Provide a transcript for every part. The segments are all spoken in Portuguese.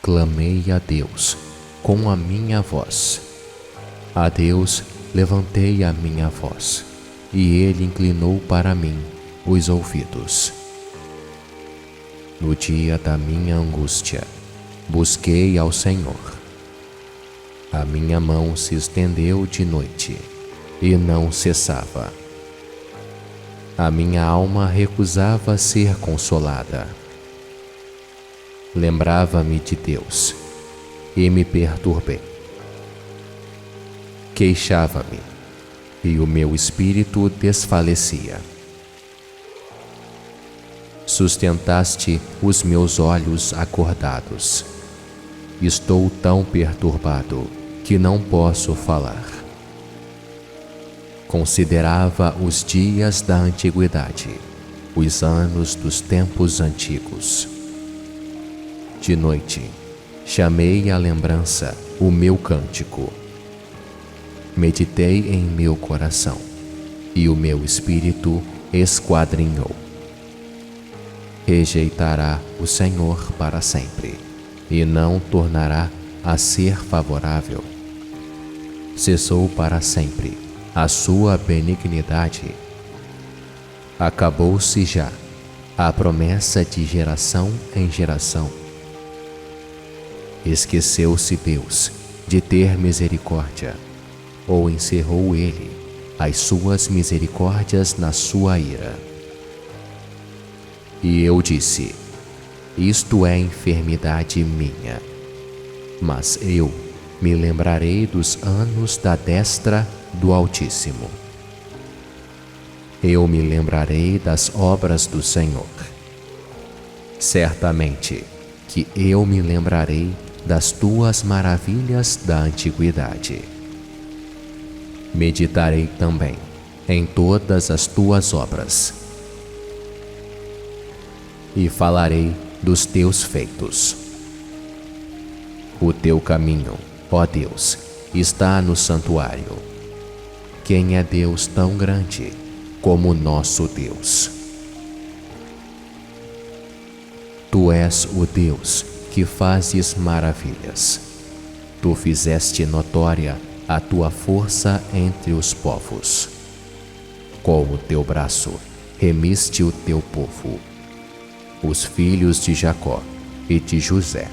Clamei a Deus com a minha voz. A Deus levantei a minha voz, e Ele inclinou para mim os ouvidos. No dia da minha angústia, busquei ao Senhor. A minha mão se estendeu de noite, e não cessava. A minha alma recusava ser consolada. Lembrava-me de Deus, e me perturbei. Queixava-me, e o meu espírito desfalecia. Sustentaste os meus olhos acordados. Estou tão perturbado que não posso falar. Considerava os dias da antiguidade, os anos dos tempos antigos. De noite, chamei à lembrança o meu cântico. Meditei em meu coração, e o meu espírito esquadrinhou. Rejeitará o Senhor para sempre, e não tornará a ser favorável. Cessou para sempre a sua benignidade. Acabou-se já a promessa de geração em geração. Esqueceu-se Deus de ter misericórdia, ou encerrou Ele as suas misericórdias na sua ira. E eu disse: isto é enfermidade minha, mas eu me lembrarei dos anos da destra do Altíssimo. Eu me lembrarei das obras do Senhor. Certamente que eu me lembrarei das tuas maravilhas da antiguidade. Meditarei também em todas as tuas obras, e falarei dos teus feitos. O teu caminho, ó Deus, está no santuário. Quem é Deus tão grande como nosso Deus? Tu és o Deus que fazes maravilhas. Tu fizeste notória a tua força entre os povos. Com o teu braço remiste o teu povo, os filhos de Jacó e de José.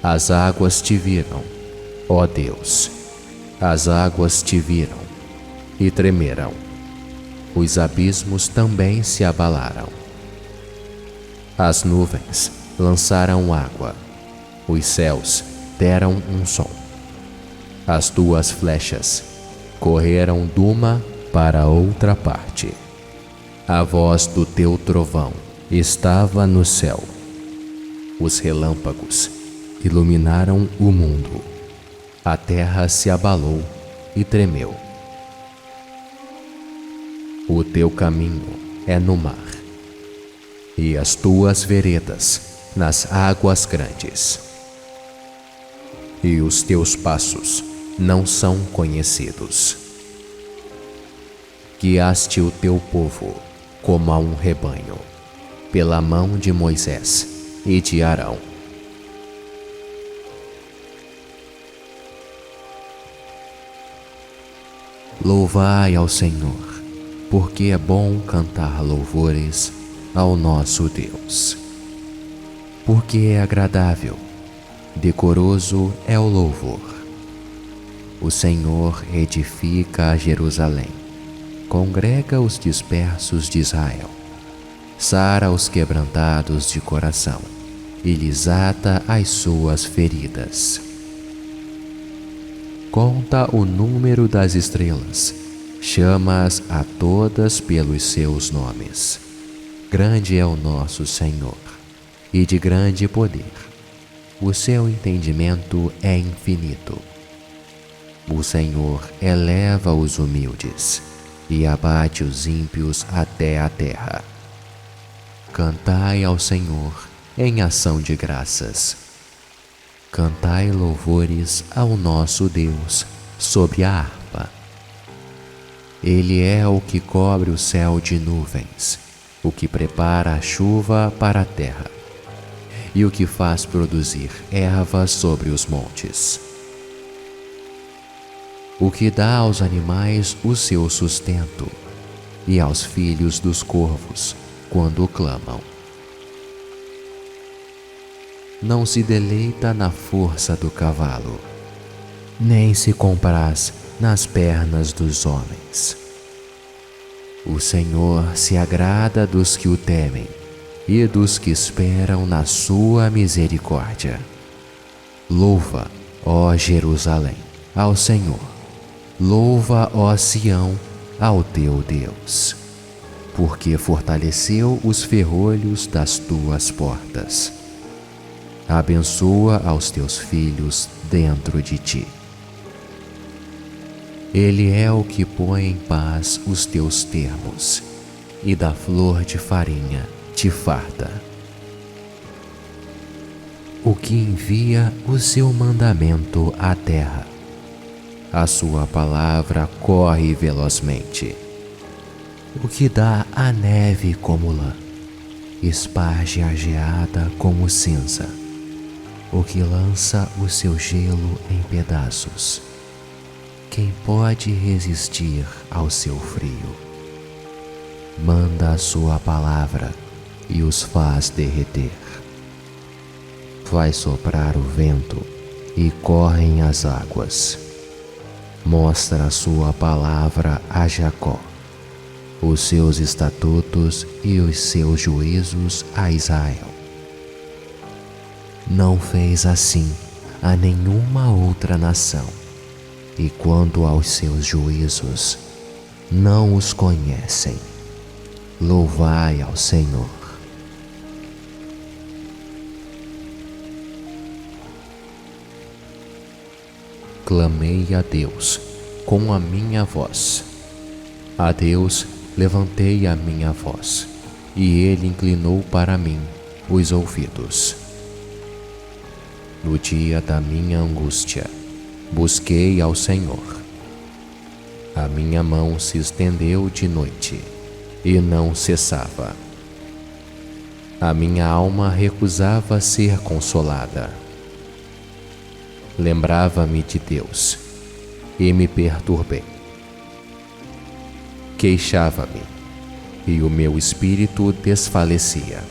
As águas te viram, ó Deus, as águas te viram e tremeram. Os abismos também se abalaram. As nuvens lançaram água, os céus deram um som. As tuas flechas correram de uma para outra parte. A voz do teu trovão estava no céu. Os relâmpagos iluminaram o mundo. A terra se abalou e tremeu. O teu caminho é no mar, e as tuas veredas nas águas grandes. E os teus passos não são conhecidos. Guiaste o teu povo como a um rebanho, pela mão de Moisés e de Arão. Louvai ao Senhor, porque é bom cantar louvores ao nosso Deus. Porque é agradável, decoroso é o louvor. O Senhor edifica Jerusalém, congrega os dispersos de Israel, sara os quebrantados de coração e lhes ata as suas feridas. Conta o número das estrelas, chama-as a todas pelos seus nomes. Grande é o nosso Senhor, e de grande poder. O seu entendimento é infinito. O Senhor eleva os humildes e abate os ímpios até a terra. Cantai ao Senhor em ação de graças. Cantai louvores ao nosso Deus sobre a harpa. Ele é o que cobre o céu de nuvens, o que prepara a chuva para a terra, e o que faz produzir ervas sobre os montes. O que dá aos animais o seu sustento, e aos filhos dos corvos, quando clamam. Não se deleita na força do cavalo, nem se compraz nas pernas dos homens. O Senhor se agrada dos que o temem e dos que esperam na sua misericórdia. Louva, ó Jerusalém, ao Senhor. Louva, ó Sião, ao teu Deus, porque fortaleceu os ferrolhos das tuas portas. Abençoa aos teus filhos dentro de ti. Ele é o que põe em paz os teus termos, e da flor de farinha te farta. O que envia o seu mandamento à terra. A sua palavra corre velozmente. O que dá a neve como lã, esparge a geada como cinza. O que lança o seu gelo em pedaços. Quem pode resistir ao seu frio? Manda a sua palavra e os faz derreter. Faz soprar o vento e correm as águas. Mostra a sua palavra a Jacó, os seus estatutos e os seus juízos a Israel. Não fez assim a nenhuma outra nação, e quanto aos seus juízos, não os conhecem. Louvai ao Senhor. Clamei a Deus com a minha voz. A Deus levantei a minha voz, e Ele inclinou para mim os ouvidos. No dia da minha angústia, busquei ao Senhor. A minha mão se estendeu de noite, e não cessava. A minha alma recusava ser consolada. Lembrava-me de Deus, e me perturbei. Queixava-me, e o meu espírito desfalecia.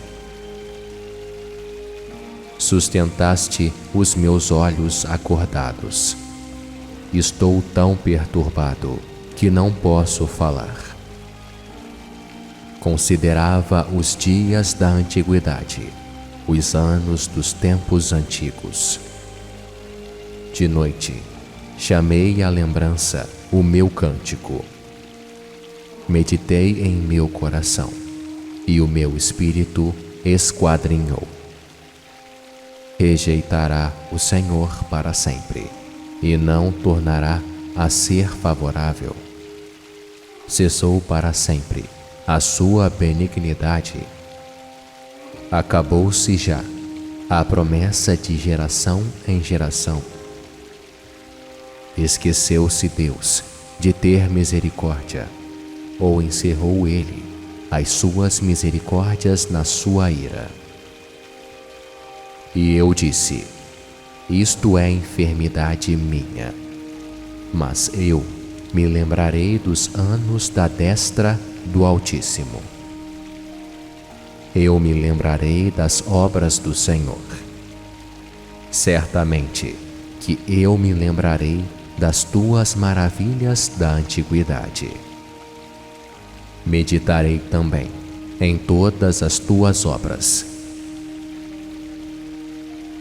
Sustentaste os meus olhos acordados. Estou tão perturbado que não posso falar. Considerava os dias da antiguidade, os anos dos tempos antigos. De noite, chamei à lembrança o meu cântico. Meditei em meu coração, e o meu espírito esquadrinhou. Rejeitará o Senhor para sempre, e não tornará a ser favorável. Cessou para sempre a sua benignidade. Acabou-se já a promessa de geração em geração. Esqueceu-se Deus de ter misericórdia, ou encerrou Ele as suas misericórdias na sua ira. E eu disse: isto é enfermidade minha, mas eu me lembrarei dos anos da destra do Altíssimo. Eu me lembrarei das obras do Senhor. Certamente que eu me lembrarei das tuas maravilhas da antiguidade. Meditarei também em todas as tuas obras,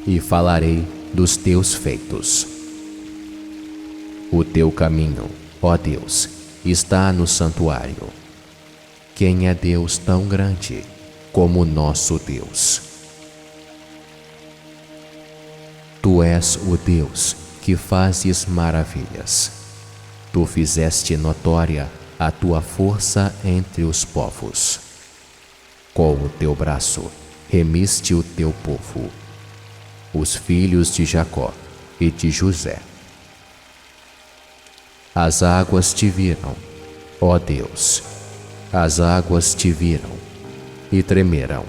e falarei dos teus feitos. O teu caminho, ó Deus, está no santuário. Quem é Deus tão grande como nosso Deus? Tu és o Deus que fazes maravilhas. Tu fizeste notória a tua força entre os povos. Com o teu braço remiste o teu povo, os filhos de Jacó e de José. As águas te viram, ó Deus, as águas te viram e tremeram.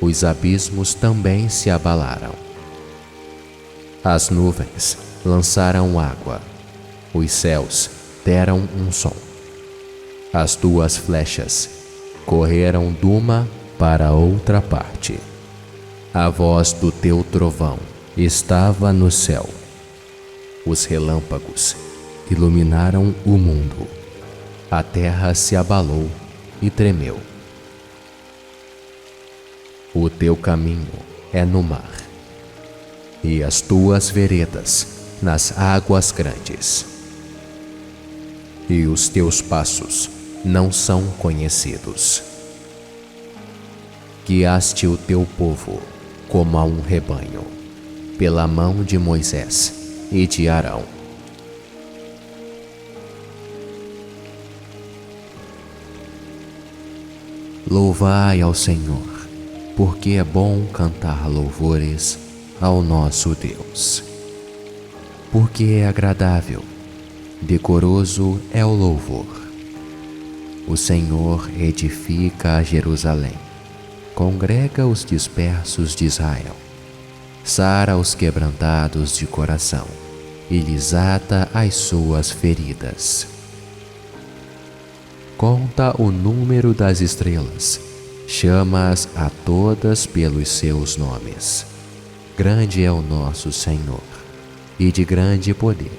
os abismos também se abalaram. As nuvens lançaram água, os céus deram um som. As tuas flechas correram de uma para outra parte. A voz do teu trovão estava no céu. Os relâmpagos iluminaram o mundo. A terra se abalou e tremeu. O teu caminho é no mar, e as tuas veredas nas águas grandes. E os teus passos não são conhecidos. Guiaste o teu povo como a um rebanho, pela mão de Moisés e de Arão. Louvai ao Senhor, porque é bom cantar louvores ao nosso Deus. Porque é agradável, decoroso é o louvor. O Senhor edifica a Jerusalém, congrega os dispersos de Israel, sara os quebrantados de coração e lhes ata as suas feridas. Conta o número das estrelas, chama-as a todas pelos seus nomes. Grande é o nosso Senhor, e de grande poder.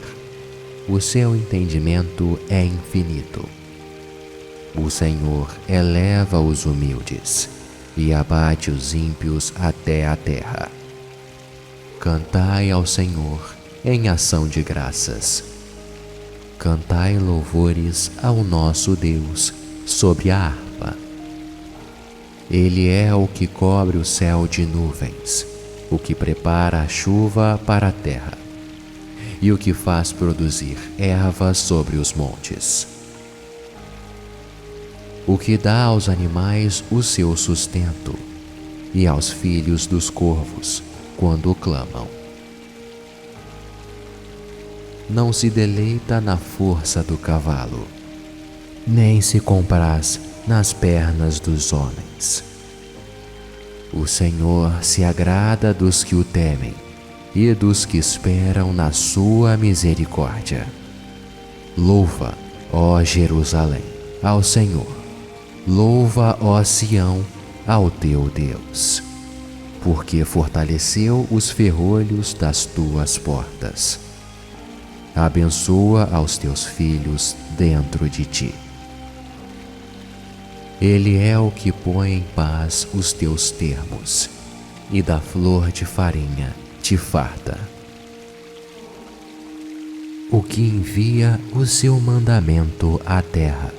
O seu entendimento é infinito. O Senhor eleva os humildes e abate os ímpios até a terra. Cantai ao Senhor em ação de graças. Cantai louvores ao nosso Deus sobre a harpa. Ele é o que cobre o céu de nuvens, o que prepara a chuva para a terra, e o que faz produzir erva sobre os montes. O que dá aos animais o seu sustento, e aos filhos dos corvos, quando clamam. Não se deleita na força do cavalo, nem se compraz nas pernas dos homens. O Senhor se agrada dos que o temem e dos que esperam na sua misericórdia. Louva, ó Jerusalém, ao Senhor. Louva, ó Sião, ao teu Deus, porque fortaleceu os ferrolhos das tuas portas. Abençoa aos teus filhos dentro de ti. Ele é o que põe em paz os teus termos, e da flor de farinha te farta. O que envia o seu mandamento à terra.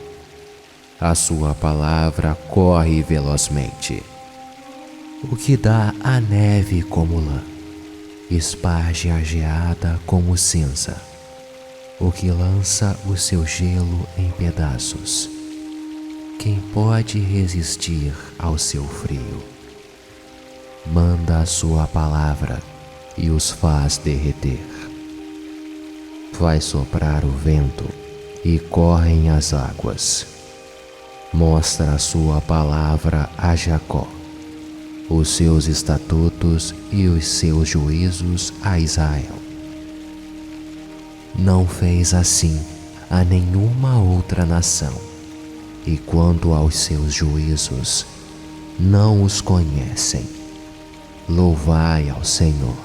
A sua palavra corre velozmente. O que dá a neve como lã, esparge a geada como cinza. O que lança o seu gelo em pedaços. Quem pode resistir ao seu frio? Manda a sua palavra e os faz derreter. Vai soprar o vento e correm as águas. Mostra a sua palavra a Jacó, os seus estatutos e os seus juízos a Israel. Não fez assim a nenhuma outra nação, e quanto aos seus juízos, não os conhecem. Louvai ao Senhor.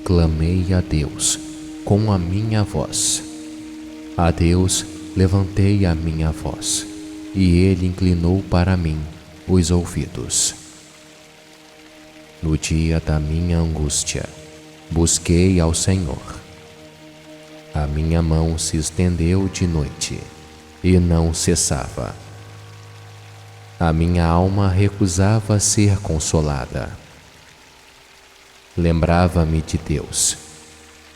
Clamei a Deus com a minha voz. A Deus levantei a minha voz, e Ele inclinou para mim os ouvidos. No dia da minha angústia, busquei ao Senhor. A minha mão se estendeu de noite, e não cessava. A minha alma recusava ser consolada. Lembrava-me de Deus,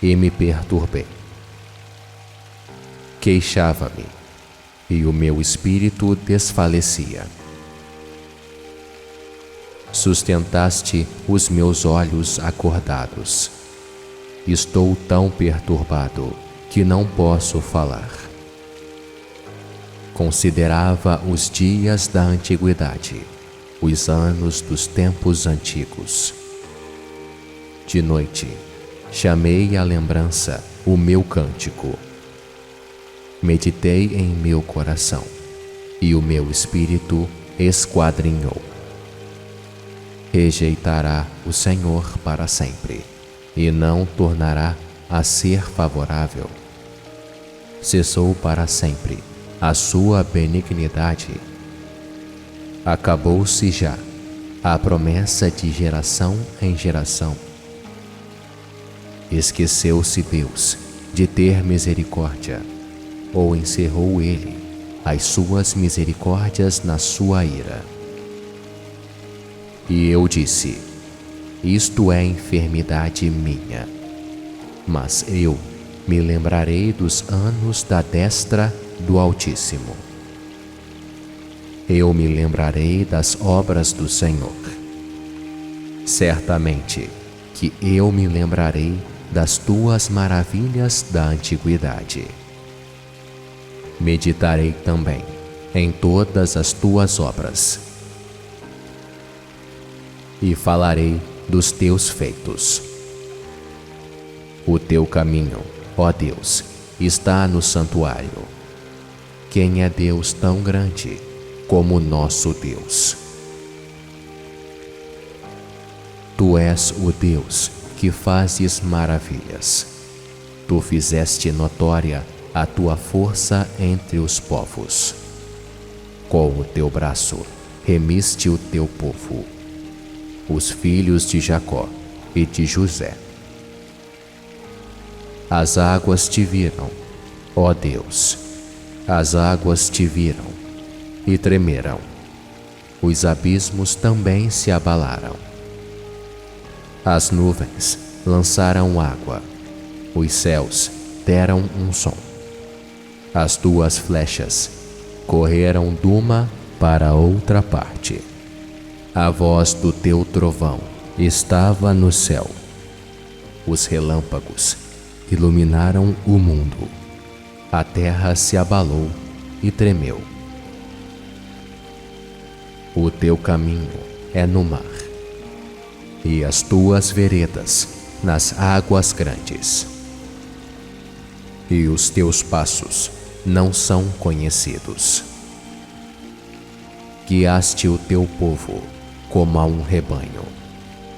e me perturbei. Queixava-me, e o meu espírito desfalecia. Sustentaste os meus olhos acordados. Estou tão perturbado que não posso falar. Considerava os dias da antiguidade, os anos dos tempos antigos. De noite, chamei à lembrança o meu cântico. Meditei em meu coração, e o meu espírito esquadrinhou. Rejeitará o Senhor para sempre, e não tornará a ser favorável. Cessou para sempre a sua benignidade. Acabou-se já a promessa de geração em geração. Esqueceu-se Deus de ter misericórdia, ou encerrou ele as suas misericórdias na sua ira. E eu disse: isto é enfermidade minha, mas eu me lembrarei dos anos da destra do Altíssimo. Eu me lembrarei das obras do Senhor. Certamente que eu me lembrarei das tuas maravilhas da antiguidade. Meditarei também em todas as tuas obras, e falarei dos teus feitos. O teu caminho, ó Deus, está no santuário. Quem é Deus tão grande como nosso Deus? Tu és o Deus que fazes maravilhas. Tu fizeste notória a tua força entre os povos. Com o teu braço remiste o teu povo, os filhos de Jacó e de José. As águas te viram, ó Deus, as águas te viram e tremeram. Os abismos também se abalaram. As nuvens lançaram água, os céus deram um som. As tuas flechas correram de uma para outra parte. A voz do teu trovão estava no céu. Os relâmpagos iluminaram o mundo. A terra se abalou e tremeu. O teu caminho é no mar, e as tuas veredas nas águas grandes. E os teus passos não são conhecidos. Guiaste o teu povo como a um rebanho,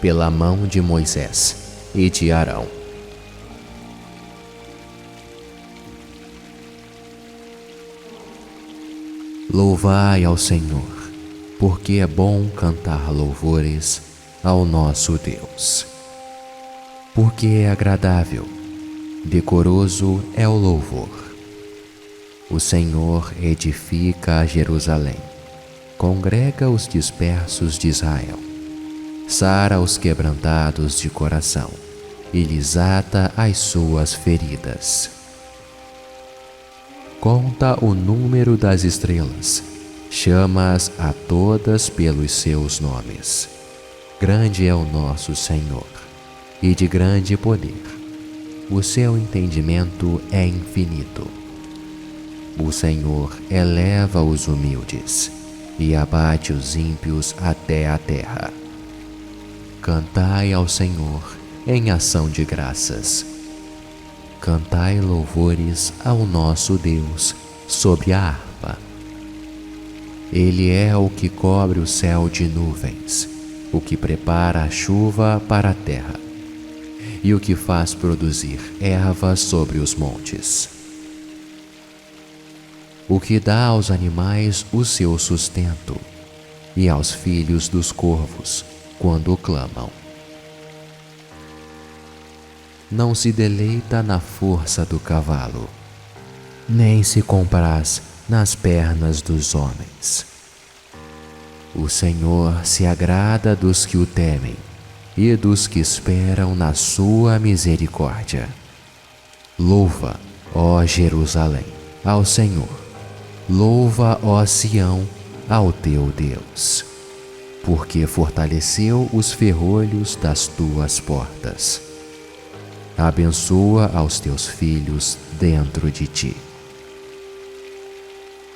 pela mão de Moisés e de Arão. Louvai ao Senhor, porque é bom cantar louvores ao nosso Deus. Porque é agradável, decoroso é o louvor. O Senhor edifica a Jerusalém, congrega os dispersos de Israel, sara os quebrantados de coração e lhes ata as suas feridas. Conta o número das estrelas, chama-as a todas pelos seus nomes. Grande é o nosso Senhor, e de grande poder. O seu entendimento é infinito. O Senhor eleva os humildes e abate os ímpios até a terra. Cantai ao Senhor em ação de graças. Cantai louvores ao nosso Deus sobre a harpa. Ele é o que cobre o céu de nuvens, o que prepara a chuva para a terra, e o que faz produzir ervas sobre os montes. O que dá aos animais o seu sustento, e aos filhos dos corvos, quando clamam. Não se deleita na força do cavalo, nem se compraz nas pernas dos homens. O Senhor se agrada dos que o temem e dos que esperam na sua misericórdia. Louva, ó Jerusalém, ao Senhor. Louva, ó Sião, ao teu Deus, porque fortaleceu os ferrolhos das tuas portas. Abençoa aos teus filhos dentro de ti.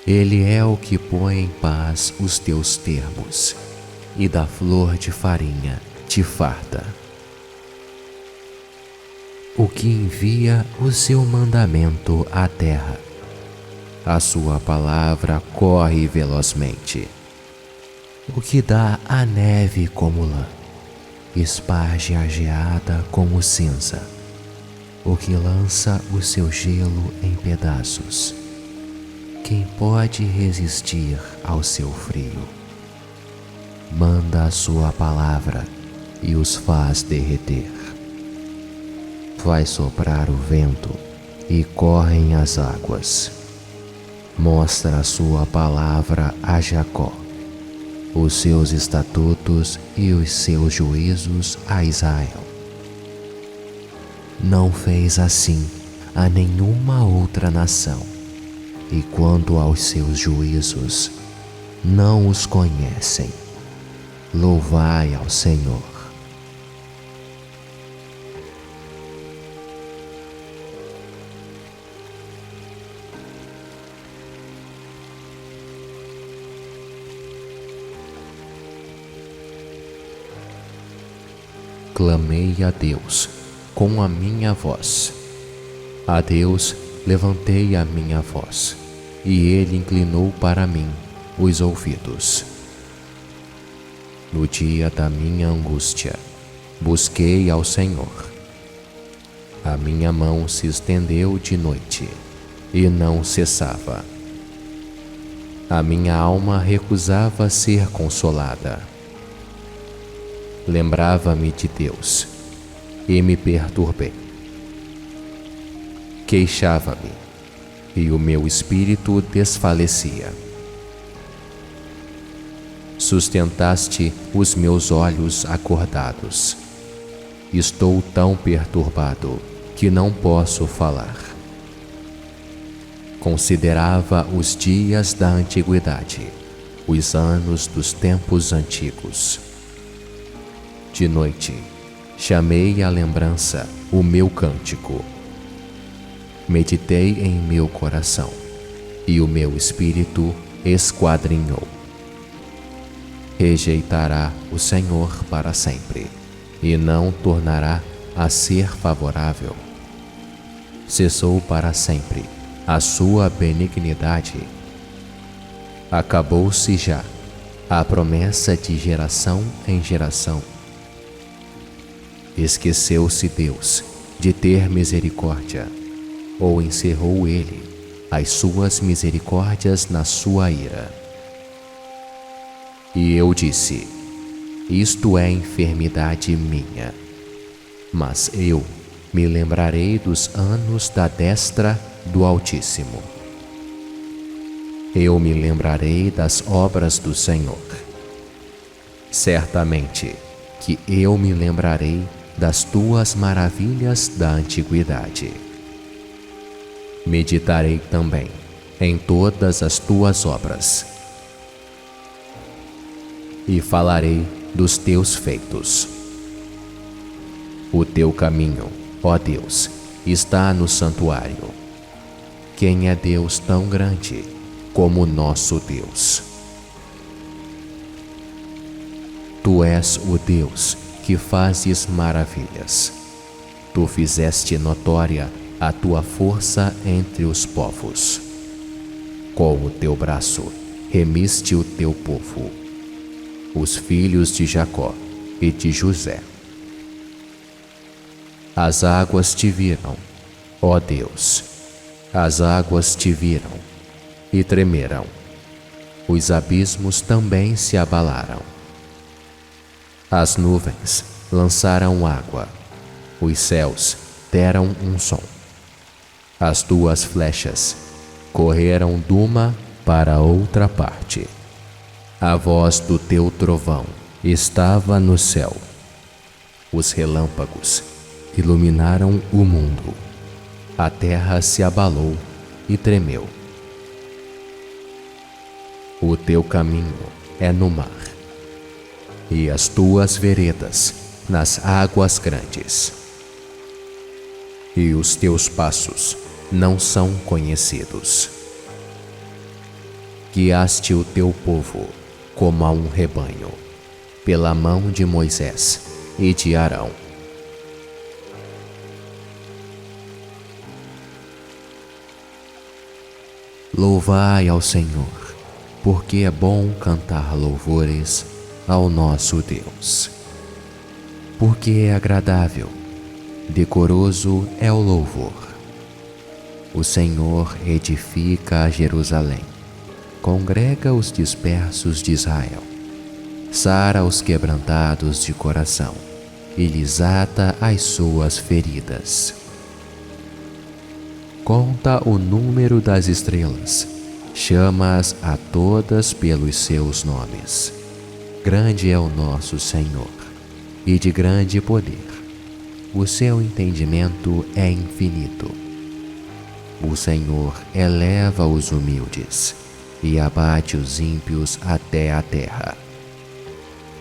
Ele é o que põe em paz os teus termos, e da flor de farinha te farta. O que envia o seu mandamento à terra, a sua palavra corre velozmente. O que dá a neve como lã, esparge a geada como cinza. O que lança o seu gelo em pedaços. Quem pode resistir ao seu frio? Manda a sua palavra e os faz derreter. Vai soprar o vento e correm as águas. Mostra a sua palavra a Jacó, os seus estatutos e os seus juízos a Israel. Não fez assim a nenhuma outra nação, e quanto aos seus juízos, não os conhecem. Louvai ao Senhor. Clamei a Deus com a minha voz. A Deus levantei a minha voz, e Ele inclinou para mim os ouvidos. No dia da minha angústia, busquei ao Senhor. A minha mão se estendeu de noite, e não cessava. A minha alma recusava ser consolada. Lembrava-me de Deus, e me perturbei. Queixava-me, e o meu espírito desfalecia. Sustentaste os meus olhos acordados. Estou tão perturbado que não posso falar. Considerava os dias da antiguidade, os anos dos tempos antigos. De noite, chamei à lembrança o meu cântico. Meditei em meu coração, e o meu espírito esquadrinhou. Rejeitará o Senhor para sempre, e não tornará a ser favorável. Cessou para sempre a sua benignidade. Acabou-se já a promessa de geração em geração. Esqueceu-se Deus de ter misericórdia, ou encerrou Ele as suas misericórdias na sua ira. E eu disse: isto é enfermidade minha, mas eu me lembrarei dos anos da destra do Altíssimo. Eu me lembrarei das obras do Senhor. Certamente que eu me lembrarei das tuas maravilhas da antiguidade. Meditarei também em todas as tuas obras, e falarei dos teus feitos. O teu caminho, ó Deus, está no santuário. Quem é Deus tão grande como nosso Deus? Tu és o Deus que fazes maravilhas. Tu fizeste notória a tua força entre os povos. Com o teu braço remiste o teu povo, os filhos de Jacó e de José. As águas te viram, ó Deus, as águas te viram e tremeram. Os abismos também se abalaram. As nuvens lançaram água, os céus deram um som. As tuas flechas correram de uma para outra parte. A voz do teu trovão estava no céu. Os relâmpagos iluminaram o mundo. A terra se abalou e tremeu. O teu caminho é no mar, e as tuas veredas nas águas grandes. E os teus passos não são conhecidos. guiaste o teu povo como a um rebanho, pela mão de Moisés e de Arão. Louvai ao Senhor, porque é bom cantar louvores ao nosso Deus. Porque é agradável, decoroso é o louvor. O Senhor edifica a Jerusalém, congrega os dispersos de Israel, sara os quebrantados de coração e lhes ata as suas feridas. Conta o número das estrelas, chama-as a todas pelos seus nomes. Grande é o nosso Senhor, e de grande poder. O seu entendimento é infinito. O Senhor eleva os humildes e abate os ímpios até a terra.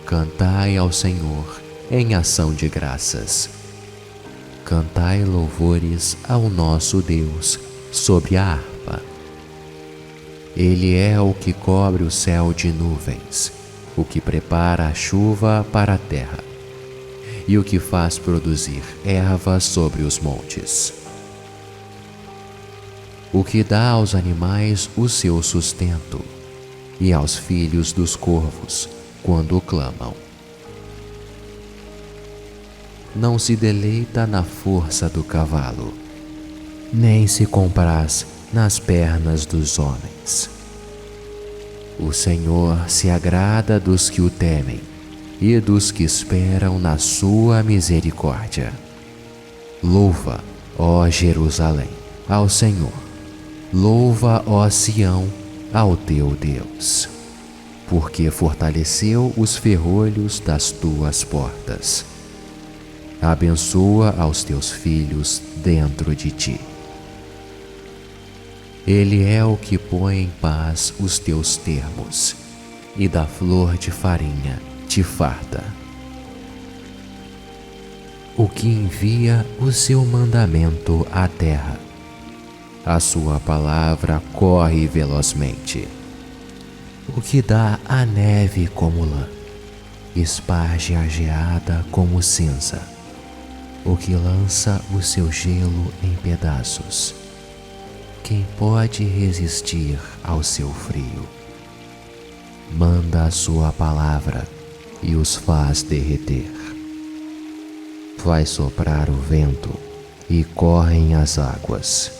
Cantai ao Senhor em ação de graças. Cantai louvores ao nosso Deus sobre a harpa. Ele é o que cobre o céu de nuvens, o que prepara a chuva para a terra, e o que faz produzir erva sobre os montes. O que dá aos animais o seu sustento, e aos filhos dos corvos, quando clamam. Não se deleita na força do cavalo, nem se compraz nas pernas dos homens. O Senhor se agrada dos que o temem e dos que esperam na sua misericórdia. Louva, ó Jerusalém, ao Senhor. Louva, ó Sião, ao teu Deus, porque fortaleceu os ferrolhos das tuas portas. Abençoa aos teus filhos dentro de ti. Ele é o que põe em paz os teus termos, e da flor de farinha te farta. O que envia o seu mandamento à terra. A sua palavra corre velozmente. O que dá a neve como lã, esparge a geada como cinza. O que lança o seu gelo em pedaços. Quem pode resistir ao seu frio? Manda a sua palavra e os faz derreter. Vai soprar o vento e correm as águas.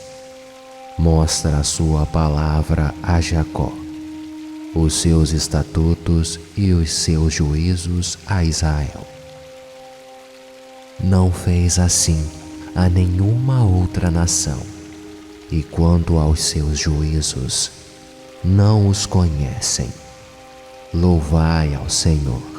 Mostra a sua palavra a Jacó, os seus estatutos e os seus juízos a Israel. Não fez assim a nenhuma outra nação, e quanto aos seus juízos, não os conhecem. Louvai ao Senhor.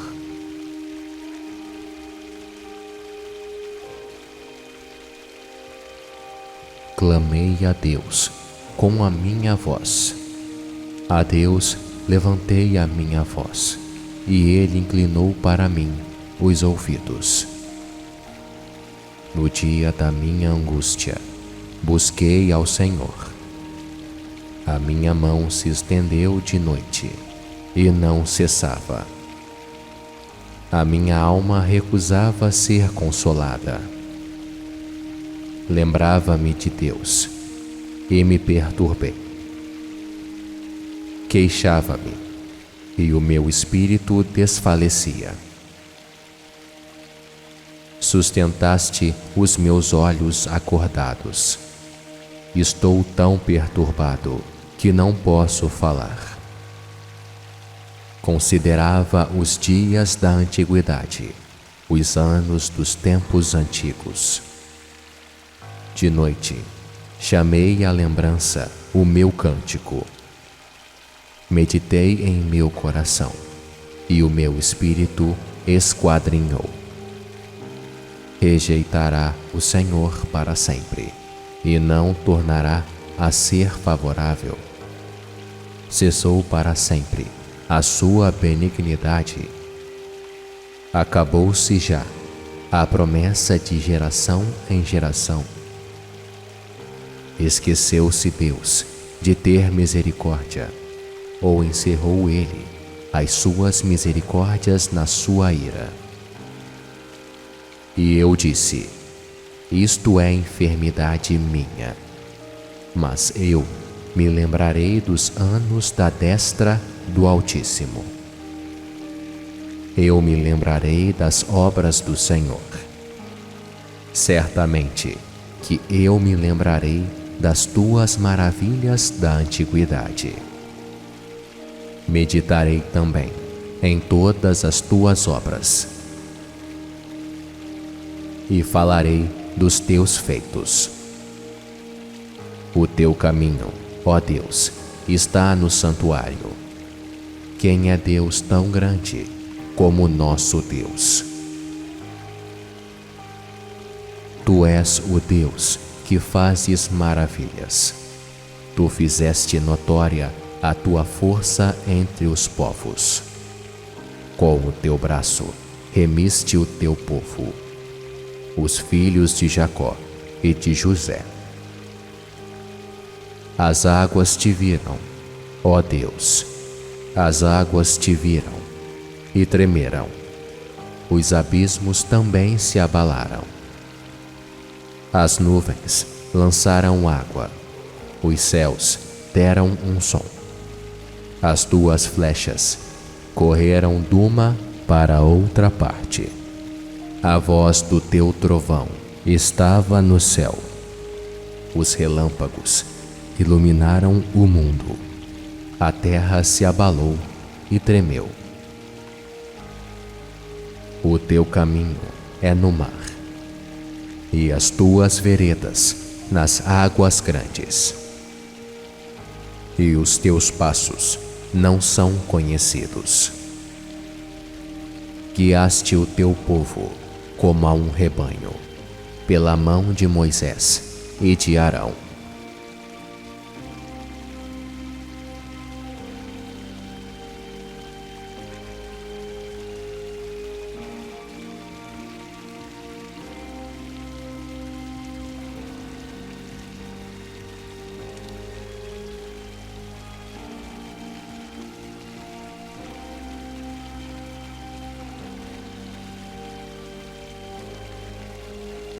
Clamei a Deus com a minha voz. A Deus levantei a minha voz, e Ele inclinou para mim os ouvidos. No dia da minha angústia, busquei ao Senhor. A minha mão se estendeu de noite, e não cessava. A minha alma recusava ser consolada. Lembrava-me de Deus, e me perturbei. Queixava-me, e o meu espírito desfalecia. Sustentaste os meus olhos acordados. Estou tão perturbado que não posso falar. Considerava os dias da antiguidade, os anos dos tempos antigos. De noite, chamei à lembrança o meu cântico. Meditei em meu coração, e o meu espírito esquadrinhou. Rejeitará o Senhor para sempre, e não tornará a ser favorável. Cessou para sempre a sua benignidade. Acabou-se já a promessa de geração em geração. Esqueceu-se Deus de ter misericórdia, ou encerrou ele as suas misericórdias na sua ira? E eu disse: isto é enfermidade minha, mas eu me lembrarei dos anos da destra do Altíssimo. Eu me lembrarei das obras do Senhor. Certamente que eu me lembrarei das tuas maravilhas da antiguidade. Meditarei também em todas as tuas obras e falarei dos teus feitos. O teu caminho, ó Deus, está no santuário. Quem é Deus tão grande como nosso Deus? Tu és o Deus que fazes maravilhas. Tu fizeste notória a tua força entre os povos. Com o teu braço remiste o teu povo, os filhos de Jacó e de José. As águas te viram, ó Deus, as águas te viram e tremeram. Os abismos também se abalaram. As nuvens lançaram água, os céus deram um som. As tuas flechas correram de uma para outra parte. A voz do teu trovão estava no céu. Os relâmpagos iluminaram o mundo. A terra se abalou e tremeu. O teu caminho é no mar, e as tuas veredas nas águas grandes. E os teus passos não são conhecidos. Guiaste o teu povo como a um rebanho, pela mão de Moisés e de Arão.